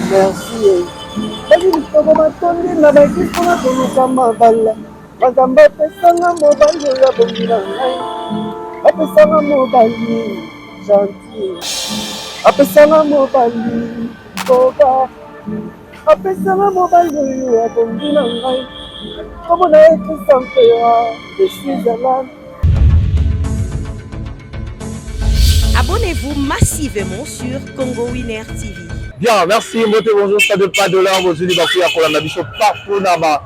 merci. Bazilitoko matondi na bakisona koluka mabala. Bazamba pesanga mobali oyo bongi na ngai. Apesanga mobali gentil. Apesanga mobali koba. Apesanga mobali oyo bongi na ngai. Comme on a été sans peur de Switzerland. Abonnez-vous massivement sur Congo Winner TV. Bien, merci. Bonjour, ça de pas de l'heure. Vous allez voir qu'on a biso partout là-bas.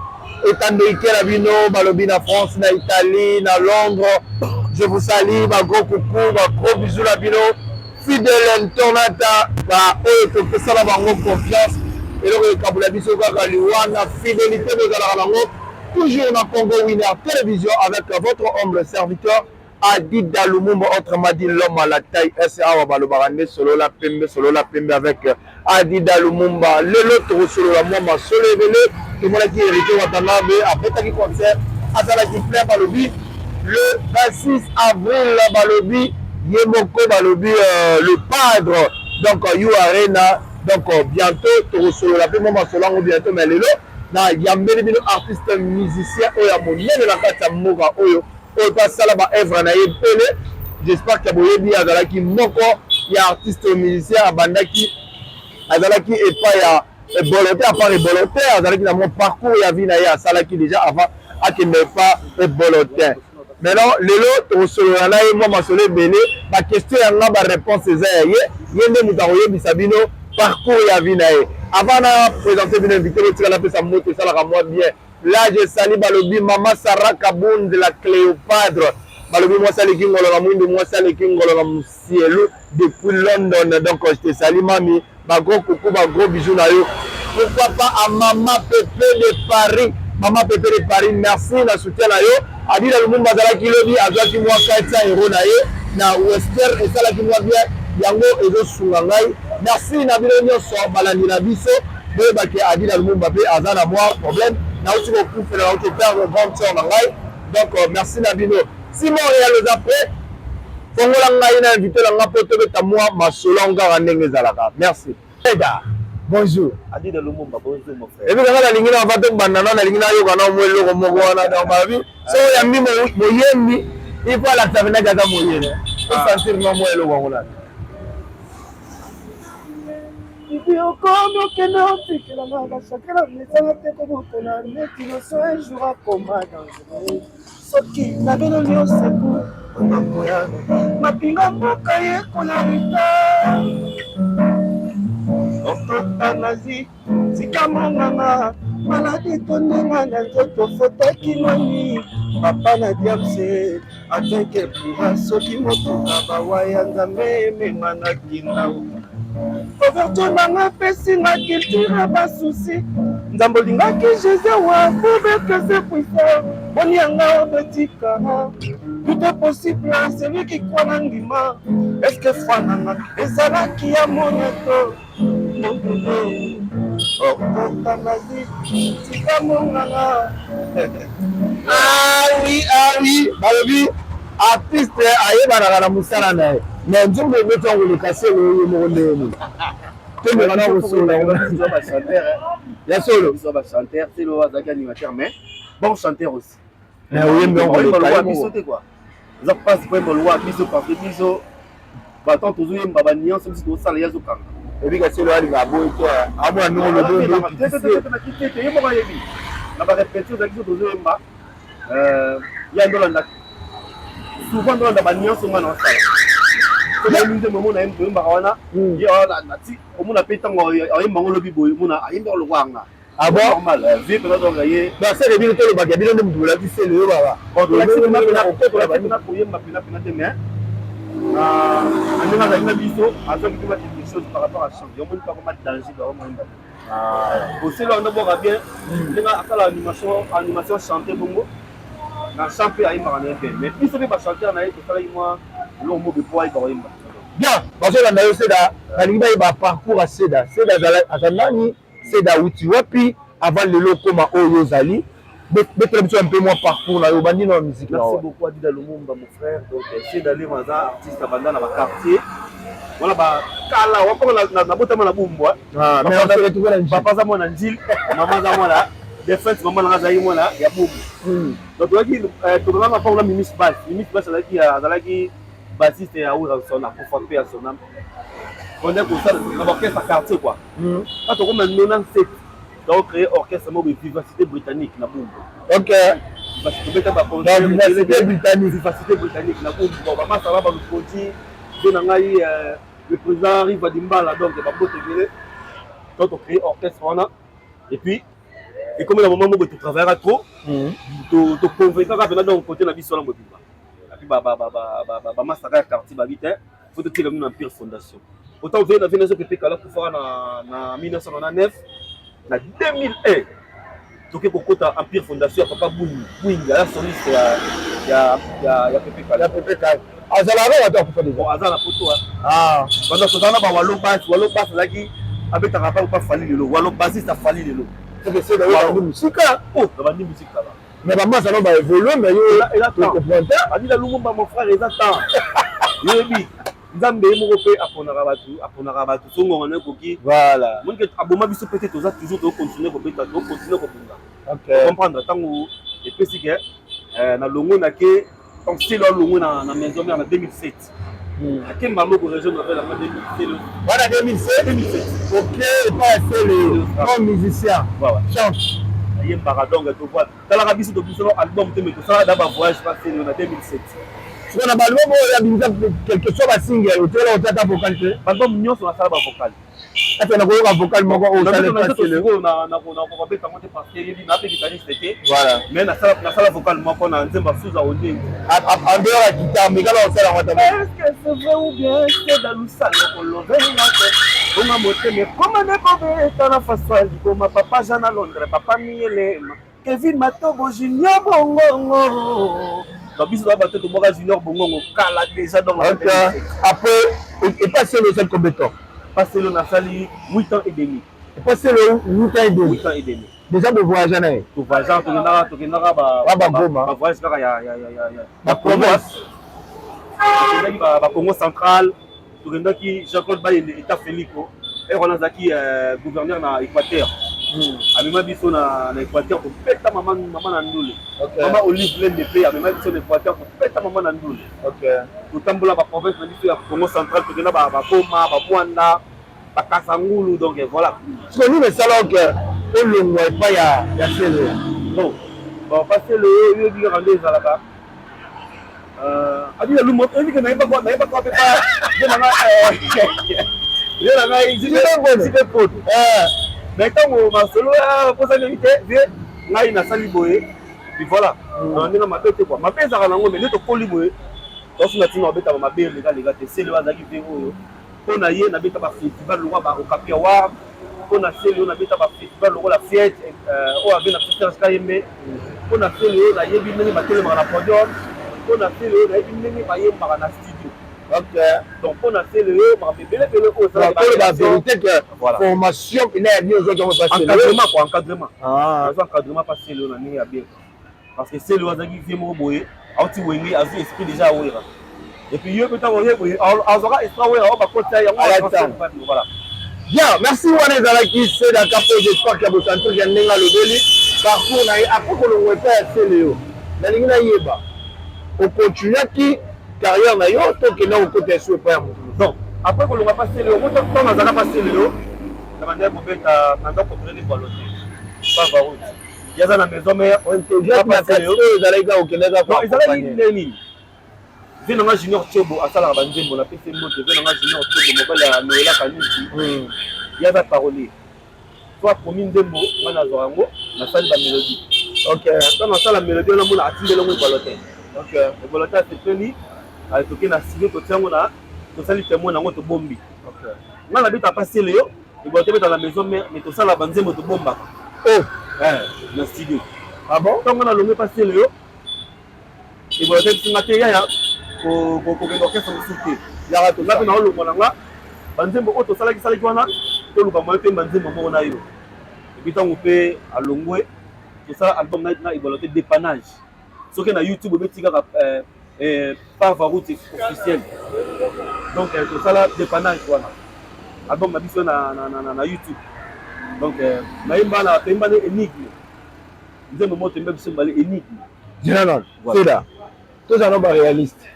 Étant donné que la bino, balobi na France, na Italie, na Londres. Je vous salue, ma gros coucou, ma gros bisous la bino. Fidèle internata, bah, eux, que ça la bango confiance. Et le kabula biso kaka liwana, fidélité de la bango. Toujours dans Congo Winner Télévision avec votre humble serviteur. Adida Lumumba, autrement dit l'homme à la taille S.A. Wabalobarane, solo la pembe avec Adida Lumumba, le l'autre solo la mama, solo évelé, tout le monde qui est hérité Watanabe, après qui concert, Azala qui plaît Balobi, le 26 avril, Balobi, Yemoko Balobi, le padre, donc You Arena, donc bientôt, tout solo la pembe, solo bientôt, mais le lot, il y a un artiste musicien, il y a mon nez de la carte à Moura, oyo pasala ba œuvre na ye pele. J'espère que boyebi azalaki moko ya artiste musicien abandaki azalaki epa ya volontaire à part volontaire azalaki na mon parcours ya vie na ye asalaki déjà avant akende pas volontaire. Maintenant lelo tosolola na ye mwa masolo ebele ba question yanga ba réponse eza ya ye nde mutu akoyebisa bino parcours ya vie na ye. Avant na présenter bino invité botikala pesa moto esalaka mwa bien. Là, je salue Balobi, Maman Sarah Kaboun de la Cléopâtre. Balobi, moi, c'est le King Oloramundo, moi, c'est le King Oloramucielo depuis London. Donc, je te salue, Mami. Ma gros coucou, ma gros bisous, Nayo. Pourquoi pas à Maman Pépé de Paris? Maman Pépé de Paris, merci, na soutien, Nayo. Adi, dans le monde, Bazala Kilobi, Azaki, moi, 400 euros, Nayo. Na Wester, et ça, là, qui moi, bien. Yango, Ezo Sungangai. Merci, Nabilo, Nyoso, Balani, Nabiso. Bébake, Adi, dans le monde, Babé, Azana, moi, problème. Donc merci Nabino. Simon réalise après. Merci. Bonjour. Adi de Lumumba, bonjour mon frère. Et puis quand la ligne va te banana, la ligne yoga na mo lo mo wana dans ma vie. So ya mi mo yemi, il faut la savena gaza mo yene. Faut sentir no mo lo wana. Comme que non, c'est que la main chacun les a comme on a mis qui ne soit un jour à combat dangereux. Ce qui n'avait le lieu, c'est pour ma pinga mokaye qu'on a eu. Nazi, si kamanga, maladie tonenga na nzoto foto kinoni. Papa na diamse, ateke pour soki motuka bawaya nzambe memana kinao. Ouverture nanga pesi na culture basusi nzambo lingaki Jésus wa pouvait se puissant boni yanga obetika tout est possible à celui qui croit en ndima est-ce que fananga ezalaki ya moneto oh tanazi tika monganga oui balobi artiste ayebana na musala naye mais nzombe beto ngolo kaselo yo mo ndeni tembe bana ko solo Ils ba chanteur. ya solo Ils ba chanteur, c'est le Wazaki animateur mais bon chanteur aussi. mais oui mais on va le bisoter quoi. Ils ont pas pour le loi biso parce que biso ba tant toujours yemba ba nuance biso sala ya zokanga. et puis kaselo ali ba boy ko amwa no lo do Tete yemba ba yebi. Na ba répétition de biso toujours yemba ya ndola na souvent ndola ba nuance ngana sala. Nous moment na mbe mbana ya na ti omuna petango ayemba ngolobi boy muna ayemba lo wanga ah bon normal vie peut donc gagner ba c'est le bilito le bagabilo de mbula ki c'est le baba on doit laisser na pour yemba pina de mais andina na biso azo ki ma des choses par rapport à ça on monte pas comme danger dans monde aussi là on doit bien ndinga akala animation chanter bongo na chanter ayemba na bien mais il se fait pas chanter na yeko fala moi l'homme de poids ba yemba bien parce que na yo seda na linga ba parcours à seda azanani seda uti wapi avant le lokoma oyo zali un peu moins parcours là, au bandit dans la musique. Merci beaucoup Adida Lumumba, mon frère. Donc, essayer d'aller dans un artiste à Bandana, dans le quartier. Voilà, bah, Kala, on va prendre la botte à la boumboua. Ah, mais on va retrouver la Njil. Papa Zamon a Njil, maman Zamon a Defense, maman Nazaï, moi là, il y a boum. Donc, tu vois qu'il y a pas de Mimis Bass. Mimis Bass, c'est là qui bassiste et à où son âme, pour frapper à son âme. On est pour ça, dans l'orchestre à quartier, quoi. Quand on a 97. Donc, créer orchestre de vivacité britannique. Ok. Vivacité britannique. Vivacité britannique. Bon, maman, ça va le produit. Le président arrive à Dimbala, donc il va pas te quand on crée orchestre. Et puis, et comme il y a un moment où tu travailleras trop, tu convaincras que dans le côté de la vie sur la mobile. Et puis, il faut te tirer une pire fondation. Autant que la Venezuela qui est en 1999. En 2001, tu as un pire fondation, il n'y a pas de la soliste, il y a PPK. Ah, ça va, attends, pour faire des bon, Azala la photo. Ah, pendant que tu as Wallo Bass, là qui avec ta rapport pas fallu le lot. Wallo Bassiste a fallu le lot. c'est que c'est dans la musique. Oh, dans la musique là. Mais maman, ça va évoluer, mais il attend. Il a Lumumba, mon frère, il attend. Il Nzambe Morope aponara batu songo ngane koki voilà mon que aboma biso peut-être toujours de continuer ko beta donc continuer ko bunga OK comprendre tango et puis si que na longo na ke on style longo na maison mère en 2007 quel malo ko région avec la 2007 voilà 2007 OK pas assez le musicien voilà chante ayé paradonga to voir dans la biso to biso album te me to ça d'abord voyage passé en 2007 on a balbo quelque chose à single au télé au tata vocal album nyo sur la salle vocal ata na ko vocal moko au salle facile na ko beta monter parce que il n'a pas guitariste était voilà mais na salle vocal moko na nzemba suza onde en dehors la guitare mais quand on sait la moitié est-ce que c'est vrai ou bien c'est dans le salon qu'on l'envers on a monté mais comment ne pas être la façade comme papa Jean à Londres papa Miele Kevin Matobo Junior Bongo donc biso ba bateau Moka Junior Bongo kala déjà dans la après et passer le seul compétent passer le nasali 8 ans et demi et passer le 8 ans et demi déjà de voyager na to voyager to kendaka ba voyage kaka ya la province ba Congo central to kendaki Jean-Claude Bayende état Felico et on a zaki gouverneur na Équateur amema biso na Équateur ko peta maman na ndule maman Olive Lende pe amema biso na Équateur ko peta maman na ndule OK to tambola ba province na biso ya Congo central to kenda ba Boma ba Bwanda ba Kasangulu donc voilà ce que nous le salon que on le voit pas ya selo bon passer le yo bi rendre ça là-bas abi lu mo ndi que na pas quoi pas je na nga existe pour mais quand on m'a solo pour ça vérité ngai na sali boye puis voilà on est na mapete quoi mapete za kana ngombe neto koli boye to sina tina obeta ma belle les gars te sele wazaki vero on a yé na beta ba festival lo ba okapia wa on a sele na beta ba festival lo la fête o avait na Peter Skayembe on a sele na yebi nini matele ma na podium on a sele na yebi nini ba yemba na studio. OK. Donc on a fait le la vérité que formation il est bien aux autres encadrement ah encadrement passer le na bien parce que c'est le wazaki vimo boye auti wengi azu esprit déjà wera et puis yo peut avoir boye azora extra wera ba kota ya voilà bien merci wana zalaki c'est la capo j'espère que vous sentez bien nenga lobeli parcours na après que le repère c'est le na lingina yeba au continuer qui carrière na yo to ke na côté sur pas donc après que l'on va passer le route on va passer le na manière pour beta na donc pour les baloter pas va route il y a dans la maison mais on intégrer passer le zalaika au Kenya non ils allaient nini vient na junior Tiobo asala ba nzembo na pese moto vient na junior Tiobo mobile ya Noela Kanisi il y a des paroles toi pour min nzembo mana zorango na salle ba mélodie OK dans la salle mélodie on a mona atindela mo baloter OK le baloter c'est fini avec toke na studio to tiango na to sali témoin nango to bombi OK nga na bita passer le yo et bon te dans la maison mais to sala banzembo to bomba oh na studio ah bon donc on a longé passer le yo et bon te singa te ya ko ke orchestre musuki ya rato na na lo monanga banzembo o to sala ki wana to luka mo te banzembo mo na yo et puis tango pe alongwe tout ça album na évolué dépannage ce que na YouTube obeti kaka par route officielle donc tout ça là dépannage voilà album na biso na YouTube donc naimba na énigme nzembo moto mbe biso mbale énigme général Seda tous en ba réaliste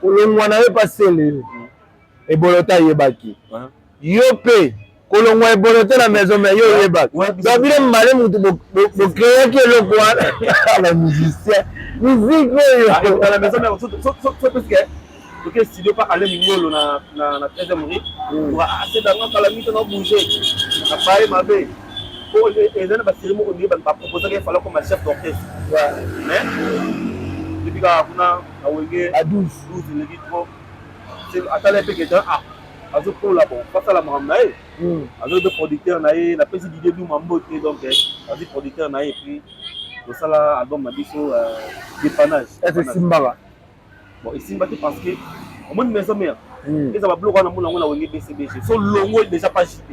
kolongwa na ye pasele ebolota yebaki yo pe kolongwa ebolote na maison mais yo yebaki babile mbale mutu bo créer que le quoi la musicien musique yo dans la maison mais so parce que donc studio pas aller mingolo na 13e rue pour assez dans la limite na bouger na paye mabe pour les gens ba série mo ba proposer qu'il fallait comme chef d'orchestre mais depuis là on a wenge à 12 le trop c'est attendez peu que ah azo pour là bon pas ça la mamna azo de producteur na na pesi d'idée du mambo donc azo producteur na et puis tout ça là album na biso dépannage est Simba bon ici parce que au moins maison mère ils ont bloqué na mona wenge BCBG so longo déjà pas JP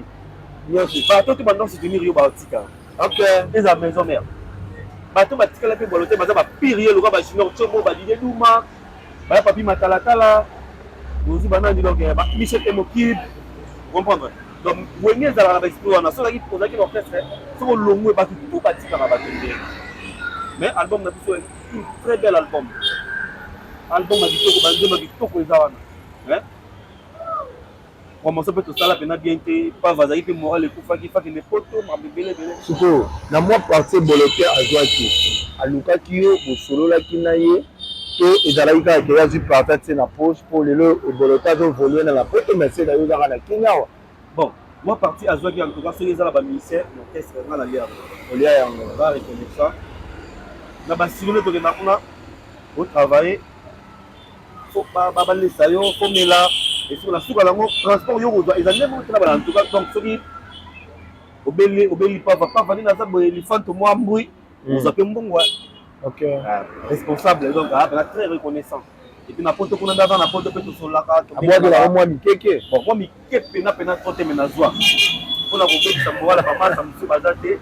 bah toi tu maintenant soutenir yo ba tika OK ils ont maison mère bah toi ba tika la pe boloté ba pire yo ba junior chobo ba dide duma ba papi matala nous y banani donc ba Michel Emokib comprendre donc wenge za la ba explore na so la qui poser qui l'orchestre so longo ba tout ba tika na ba tende mais album na biso un très bel album a dit que hein commencer peut tout ça là pendant bien que pas vazaï que moral et tout fait que les photos m'a bébé surtout na moi partie boloté à joaki aluka kiyo au solo la kinaye to ezalaki kaka ke yazwi parta te na poche pour lelo eboloté azovolue na la poto mais c'est d'ailleurs ezaka na kinyawa bon moi partie à joaki en tout cas soki ezala baministère l'orchestre nga na lia olia yango va reconnaître ça na basirone tokenda kuna au travailler faut pas laisser yo faut mela et sur la souka lango transport yo kozwa ezali même tena bana en tout cas donc soki obeli pas venir na za boye lifanto moi mbui ozwa pe mbongwa OK responsable donc très reconnaissant et puis na poto kuna ndava na poto pe to solaka to aboa de la moi mikeke bon moi mikeke pena trotte mena zwa pour la kobekisa mboala pamasa musu bazate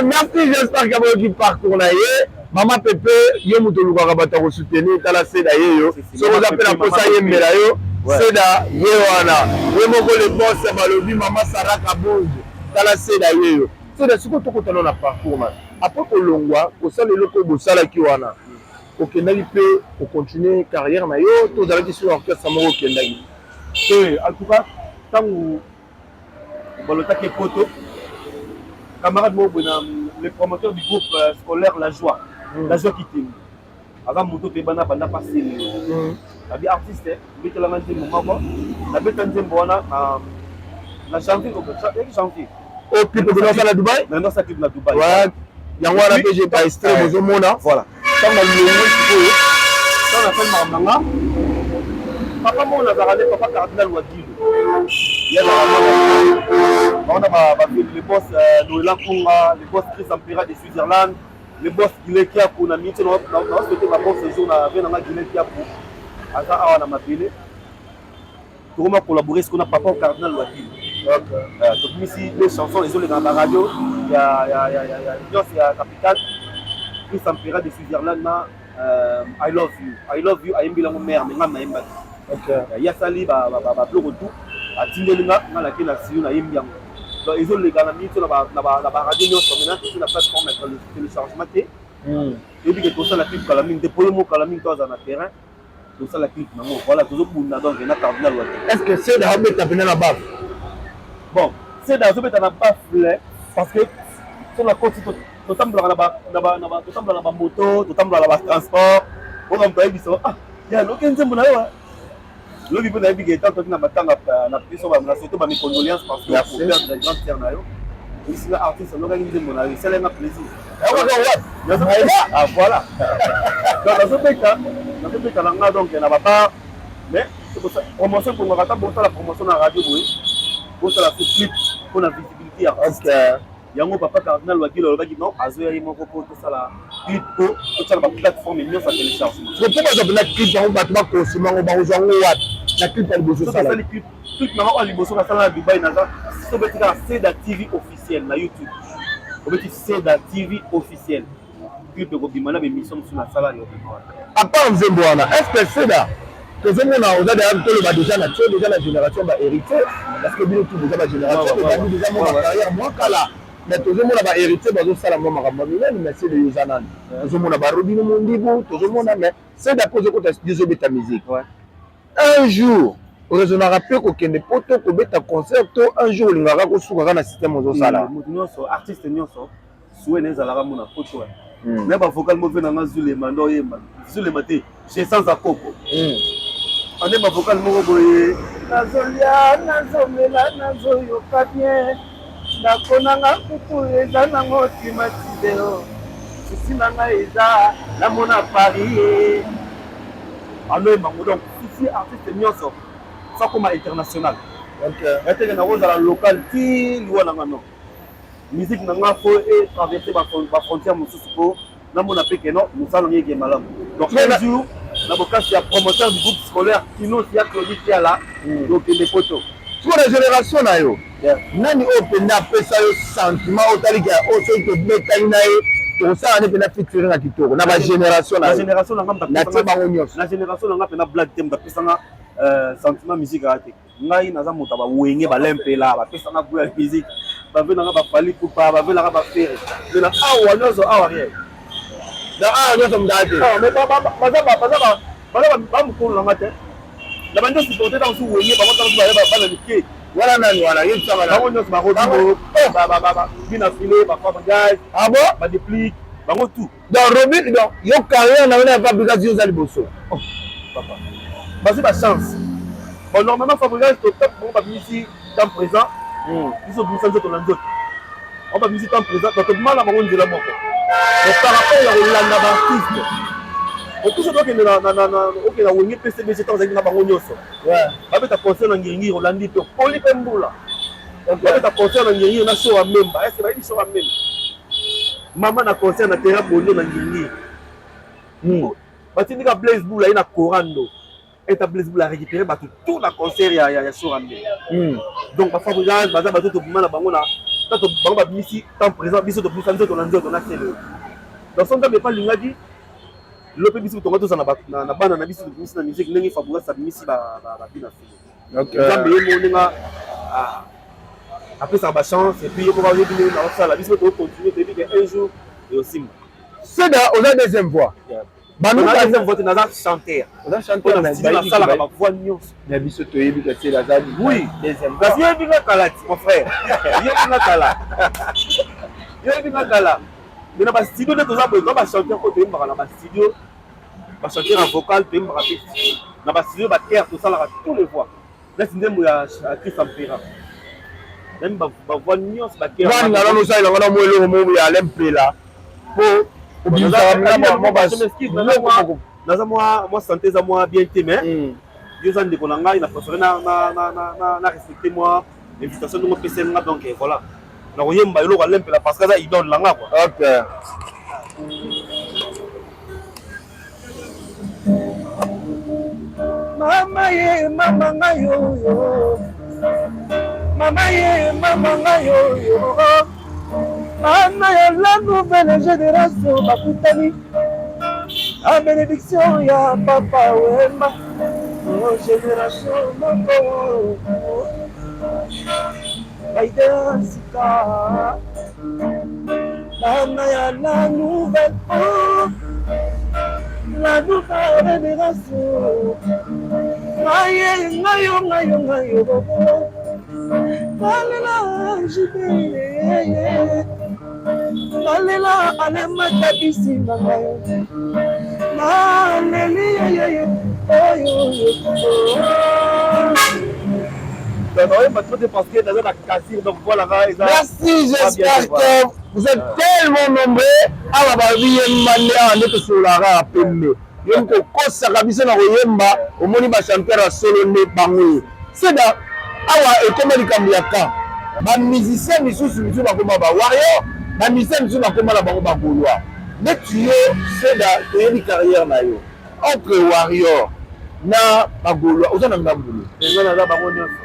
merci j'espère que vous parcours na ye mama pepe yo muto lukaka bata ko soutenir tala seda yeyo so vous appelle pour ça yembela yo seda ye wana ye moko le boss balobi mama Saraka Bonge tala seda yeyo seda siko to kotana na parcours man après ko longwa ko sala loko bo sala ki wana ko kendaki pe ko continuer carrière na yo to dalaki sur orchestre moko kendaki en tout cas tangu bolotaki poto camarade mo bona le promoteur du groupe scolaire La Joie qui t'aime avant moto te bana banda passer abi artiste bitela ngante mo mako na betanze mbona na janvier ko janvier au clip de la Dubaï non ça clip na Dubaï ouais yango wana pe j'ai pas extrait bozo mona voilà ça na longo sikoyo ça na fait mamanga papa mo na zarane papa cardinal Wadilo il y a les boss Noël Kunga, les boss Chris Ampera de Switzerland, les boss Guillet Kiakou, on a mis sur notre souhaité ma boss ce jour, on a Guillet Kiakou, à ça, on a m'appelé. Pour moi collaborer ce qu'on a papa au cardinal Wadil. Donc ici les chansons, les autres dans la radio, il y a Capital, Chris Ampera de Switzerland, I love you, I am bilan mère, mais maman aime. Il y a Sali, bah retour. A tindelinga na qui na siyo na yembiango donc ils ont les gars na mito na ba radio nyonso maintenant tout la plateforme avec le téléchargement et puis que tout ça la clip kala mingi déployer mo kala mingi dans un terrain tout ça la clip nango voilà tout bunda donc na cardinal Wadil est-ce que c'est da mettre pena na baf bon c'est da mettre na baf parce que sur la côte tout tambla na ba moto tout tambla na ba transport on va pas biso ah ya lokenze mbona yo le bibou na biga tant que na matanga na biso ba na surtout ba mes condoléances parce que pour perdre la grande sœur na yo ici la artiste loka ngi ndemo na c'est un plaisir ah voilà donc na so peka na donc na papa mais promotion pour ngata bon la promotion na radio boy pour la clip pour la visibilité artiste yango papa cardinal Wadil lobaki non azoya yimoko pour tout ça la clip pour ça la plateforme et ça téléchargement c'est pourquoi ça peut clip dans ba tuba consommer ba uzango wat na clip ya liboso ça la clip na o liboso na sala Dubaï na ça so betika Seda TV officiel na YouTube. Obeti Seda TV officiel. Clip ko bimana be mission sur la sala yo. À part Nzembwana, est-ce que Seda que je m'en a déjà déjà la génération va hériter parce que bien tout déjà la génération va déjà mon carrière moi kala mais tout le monde va hériter dans ça la moi mais c'est le Yosanan tout le monde va Robino Mondibo tout le monde mais c'est d'après ce que tu as dit ta musique un jour raisonnera rappeler que kende poto ko beta concert un jour lingaka ko suka na système zo sala nyonso artiste nyonso souene ezalaka mona poto mais ba vocal mo vena nga Zulema ndo yemba Zulema te j'ai sans akoko on est ma vocal moko boye nazolia nazomela nazoyoka bien nakonanga kutu eza nango timatideo susi nanga eza namona Paris aloyemba ngo donc susi artiste nyonso ça comme international eteke na kozala local ti liwa nanga non musique nanga fo et traverser ba frontière mosusu po namona peke no mosala ngeke malamu donc un jour na bokasi ya promoteur du groupe scolaire kino si ya Claudie Tiala donc les photos sur la génération na yo nani openda pesa yo sentiment otalika oso to betali na yo to ça ne pena featuring na kitoko na ba génération na génération na ngamba na teba ngonyos na génération na ngapa na black tem da pesa nga sentiment musique ate ngai naza moto ba wenge ba lempela ba pesa nga goût musique ba vena nga ba fali kupa ba vena nga ba fere na awa nozo awa rien da nyoso mdate mais ba mukulu nga te la bande supporter dans sous wenge ba motaka ba na mike wala nani wala yetsa ba nyoso ba rodimo ba bina filé ba fa gaz abo ba déplique bango tout donc Robin donc yo carrière na na fabrication za liboso papa basé ba chance bon normalement Fabrice to top bon ba misi temps présent biso biso nzoto na nzoto on ba misi temps présent to mala bango nzela moko et par rapport à Rolanda artiste on tout ça doit que na OK na wongi PCB c'est temps na bango nyoso ouais ba concert na ngingi Rolandi to poli pembula ba concert na ngingi na show a memba est-ce que ba show a memba mama na concert na terrain bondo na ngingi batindika Blaze Bull ina Corando et ta Blaze Bull a récupéré tout la concert ya show a memba donc ba Fabrice baza ba to bima na bango na tato bango ba misi temps présent biso to plus nzoto na nzoto na selo dans son temps pas lingadi lope biso to ngoto na bana na biso misi na musique ndenge Fabrice sa misi ba bina selo OK jambe yemo nga après ça ba chance et puis pour avoir eu na ça la biso to continuer depuis un jour et aussi c'est là on a deuxième voix Banu ka deuxième voix na chanteur on a chanteur na sala ba voix nyonso na biso to yebi ka c'est la zali oui deuxième voix parce que kalati mon frère yebi nga kala mais na ba studio de toza boy ba chanteur ko te mbaka na ba studio ba chanteur en vocal te mbaka te na ba studio ba terre to sala tous les voix là c'est ndembo ya Chris Ampera même ba voix nyonso ba terre wani ngala no sai la ngala mwelo mo ya lempela po obisa na mo ba naza moi santé za moi bien te mais yo za ndeko na ngai na préféré na respecter moi invitation de mon PC nga donc voilà na oyemba yo ko lempela parce que ça idole la nga quoi OK mama ye mama ngayo mama ye mama ngayo mama ya la nouvelle génération bakutani a bénédiction ya papa wema génération moko Aïdensika mama ya la nouvelle génération ngayo Malela jibeye Malela alemata bisima ngayo Maleli merci, j'espère que vous êtes tellement nombreux à la vie et sur la rap. Donc, quand ça a été yemba, au moni ba chanteur à solo ne bango. C'est da awa et comme les kambiaka. Ba musicien misusu misusu ba koma ba warrior, ba musicien misusu ba koma la bango ba golois. Mais tu c'est da une carrière na yo. Entre warrior na ba golois, ozana na bango. Ezana na bango nyonso.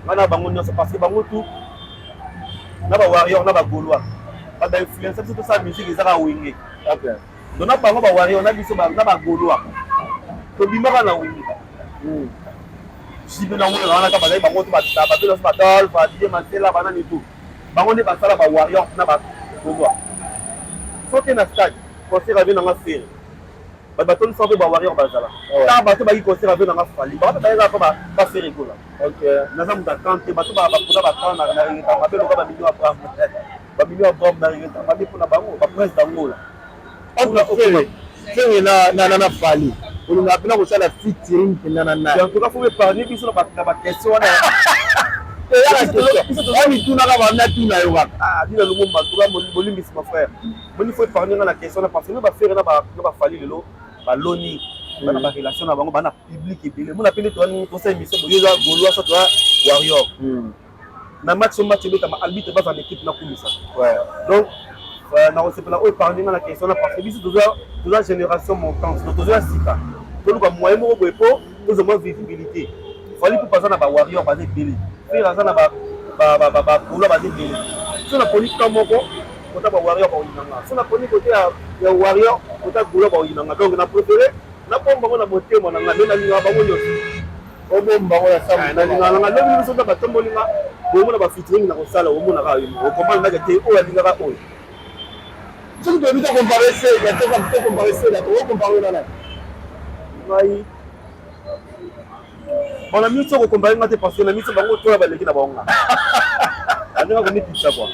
bana bango nyonso parce que bango tout na ba warrior na ba gaulois ba da influence tout ça musique ezaka wenge OK donc na bango ba warrior na biso na ba gaulois to bimaka na wenge jibe na ngolo wana ka bazali bango to ba taba to ba dol ba DJ Mantela bana ni tout bango ne basala ba warrior na ba gaulois soki na stade concert avec na faire bato ni sobe ba warrior bazala ta bato ba ki concert avec na fali bato ba ka ba faire école OK naza muta kante bato ba kuna ba kana na ngita ba belo ba minyo abram ba minyo abram na ngita ba bipo na bango ba president ngola OK na fali on a appelé ça la featuring pendant na en tout cas faut me parler biso na ba question wana on tuna ka bana tuna yo ba dina lumumba tout cas molimbi ma frère moni faut parler na la question na parce que ba faire na ba fali lelo ba loni bana ba relation na bango bana public ebele mona pele to ani conseil mission boyoza gaulois ça toi warrior na match beta ma arbitre ba en équipe na kumisa donc na osepela o parler na la question na parce que biso toujours génération montante donc toujours sika to luka moyen mo boepo to moins visibilité fallait pour passer na ba warrior ba ebele faire ça na ba gaulois ba ebele so na politique moko kota ba warrior ba oyinanga so na politique côté ya warrior kota gaulois ba oyinanga donc na préféré na pomba na motema na ngalo na linga bango nyonso o bomba ko ya samu na linga na ngalo biso ba tombolinga bomo na ba featuring na kosala o mona ka yo o komanda ka te o ya linga ka o ce que tu veux comparer c'est la te comparer c'est la to comparer na ngai bona mi tsoko comparer ngate parce que na mi tsobango to ya baleki na bango andinga ko mi pitsa kwa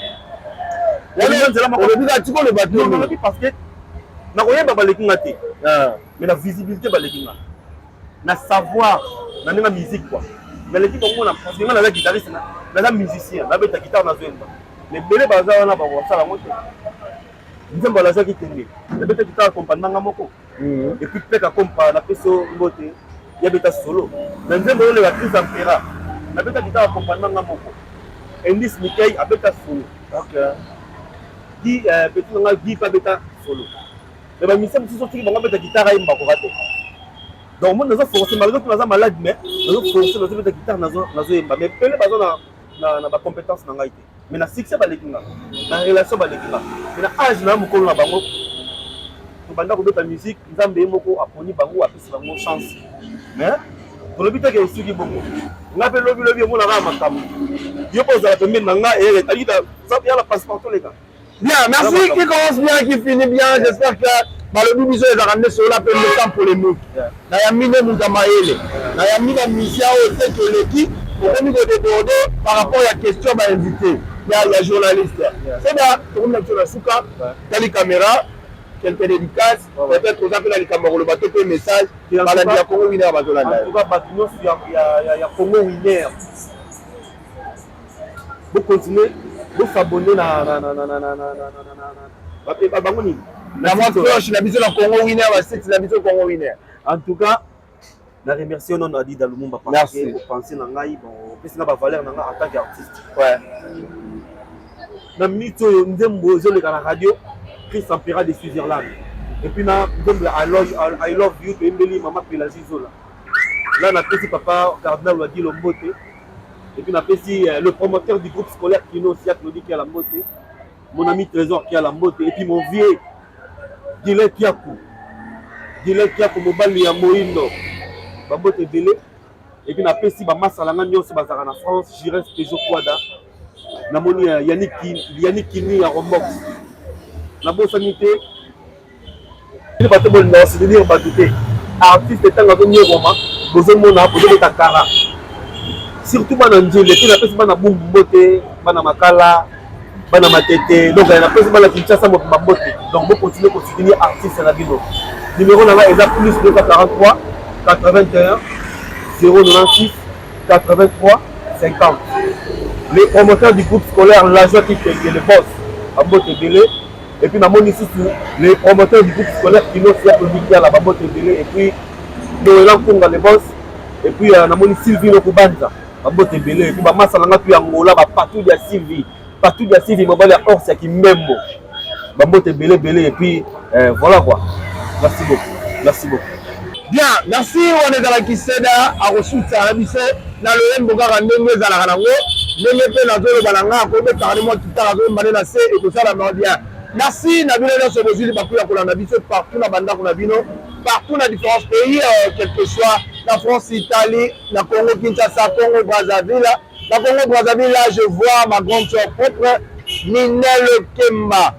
wala nzela ma ko bika tiko le bateau non parce que na koyeba baleki ngate mais la visibilité baleki nga na savoir na ninga musique quoi mais l'équipe on a parce que nga na guitariste na musicien na beta guitare na zwemba mais belé baza wana ba ko sala moto nzemba la zaki tenge na beta guitare accompagnement nga moko et puis peka compa na peso mbote ya beta solo na nzemba le actrice Ampera na beta guitare accompagnement nga moko Endis Mikay a beta solo OK qui petit nga gi pa beta solo mais ba mission tout sorti bango beta guitare imba ko raté donc moi nazo forcer malgré que nazo malade mais nazo forcer nazo beta guitare nazo imba mais pele bazo na ba compétence na ngai te mais na succès ba lekinga na relation ba lekinga mais na âge na mokolo na bango to banda ko beta musique nzambe moko aponi bango apesi bango chance mais pour le but que suki bongo nga pe lobi mo na ba makamu yo poza pe mena nga et ali da ça y a la passeport les gars. Bien, merci qui commence bien, qui finit bien. J'espère que le Bibiso est ramené sur la peine de temps pour les mots. Na yamine Moutamaele, na yamine Misia au tête de l'équipe pour nous déborder par rapport à la question à invité. Il y a journaliste. C'est bien, pour nous sur la souka, dans les caméras, quelques dédicaces, peut-être aux appels à les caméras, le bateau peut message, il y a Congo Winner à Bazolanda. En tout cas, il y a Congo Winner. Vous continuez. Vous s'abonnez na bangoni la moi cloche la biso la Congo Winner va c'est la biso Congo Winner. En tout cas la remercie non Adi Lumumba parce que vous pensez na ngai bon parce na ba valeur na ngai en tant qu'artiste na mito ndembo zo le la radio Chris Ampera de Switzerland et puis na ndembo I love you to Embeli mama Pelagie Zola là na petit papa cardinal Wadi Lombote. Et puis on a fait le promoteur du groupe scolaire Kino aussi à Claudie qui est à la beauté, mon ami Trésor qui est à la beauté, et puis mon vieux Guillet Kiakou Mobali à Moïno, ma beauté belé, et puis on a fait si ma masse à la Nagnon, c'est bazar en France, Jires Peugeot Quada, na moni Yannick Kini à Romox, la bonne sanité, il va te bon non, c'est de dire batouté, artiste étant dans un roman, besoin mon a posé ta cara. Surtout bana njile puis na pesi bana bumbu mbote bana makala bana matete donc na pesi bana Kinshasa mbote donc vous continuez à soutenir artiste na bino numéro là est plus 243 81 096 83 50 les promoteurs du groupe scolaire la joie qui fait le boss à mbote belé et puis na moni ici les promoteurs du groupe scolaire qui nous fait publier la mbote belé et puis Noël Kunga le boss et puis na moni Sylvie Lokubanza Babote belé et puis bamasa langa puis angola ba partout dia Sylvie mobile ya Orsia qui membo babote belé et puis voilà quoi. Merci beaucoup. Bien, merci on est dans la Kiseda à ressources à la bise na loyembo kaka ndenge ezalaka nango ndenge mpe nazoloba na nga akobetaka mwa kitaka azoyemba nde na se ekosalama bien. Merci na bino nyonso bozwili bakuya kolanda biso partout na bandako na bino partout na différents pays quel que soit la France, Italie, la Congo Kinshasa, Congo Brazzaville. La Congo Brazzaville, là je vois ma grande soeur propre Ninel Kemba,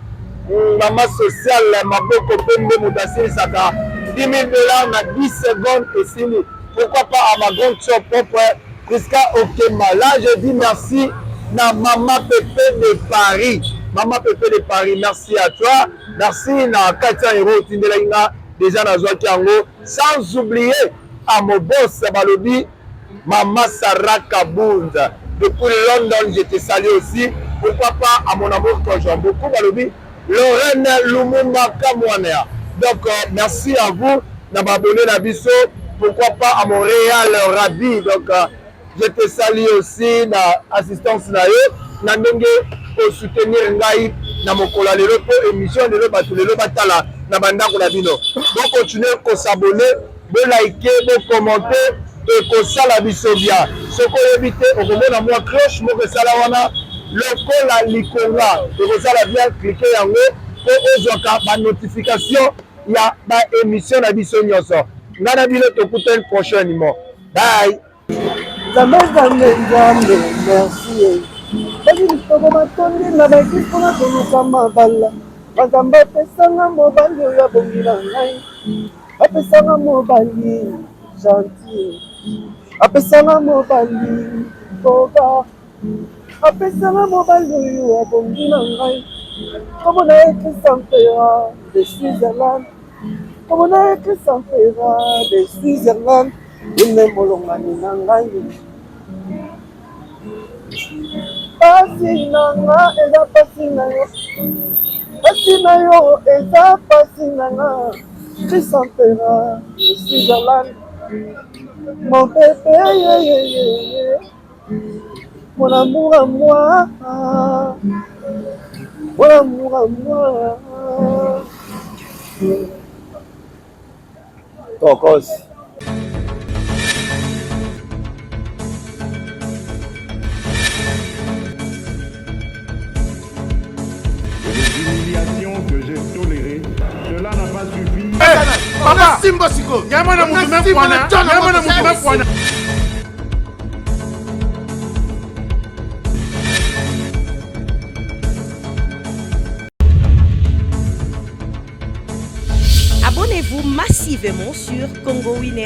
maman sociale, ma boko pembe moudasili saka 10 000 $ na 10 secondes et fini. Pourquoi pas à ma grande soeur propre Priska Okemba. Là je dis merci na maman Pépé de Paris. Maman Pépé de Paris, merci à toi. Merci na Katia Hero Tindelainga déjà na Zouaki Ango. Sans oublier à mon boss Balobi, Maman Sarah Kabound. Depuis London, je te salue aussi. Pourquoi pas à mon amour que j'aime beaucoup Balobi, Lorraine Lumumba Kamwanea. Donc merci à vous de m'abonner à Bisso. Pourquoi pas à mon Réal Rabi. Donc je te salue aussi na assistance na yo. Na ndenge pour soutenir ngai na mokola lelo pour émission de l'eau lelo batala na bandako na bino. Donc continuez à s'abonner, de liker, de commenter et que ça la biso bien. Ce qu'on évite au moment de moi cloche mo que ça la wana le la likonga et que ça la bien cliquer yango pour ozoka ba notification ya ba émission na biso nyonso. Ngana bino to kuta prochainement. Bye. Merci. Bakitoko matondi na bakitoko toluka mabala bazamba apesanga mobali oyo abongi na ngai apesanga mobali gentil apesanga mobali koba apesanga mobali oyo abongi na ngai komona ekrisa mpera de Switzerland komona ekrisa mpera de Switzerland ine molongani na ngai pasi nanga eza pasi na yo pasi na yo eza pasi nanga Chrysanthera de Switzerland mon bébé mon amour à moi mon amour à moi Tokos. Que j'ai toléré, cela n'a pas suffi. Papa, Simba Siko, Yamana Moumé Fouana, Yamana Moumé Fouana. Abonnez-vous massivement sur Congo Winner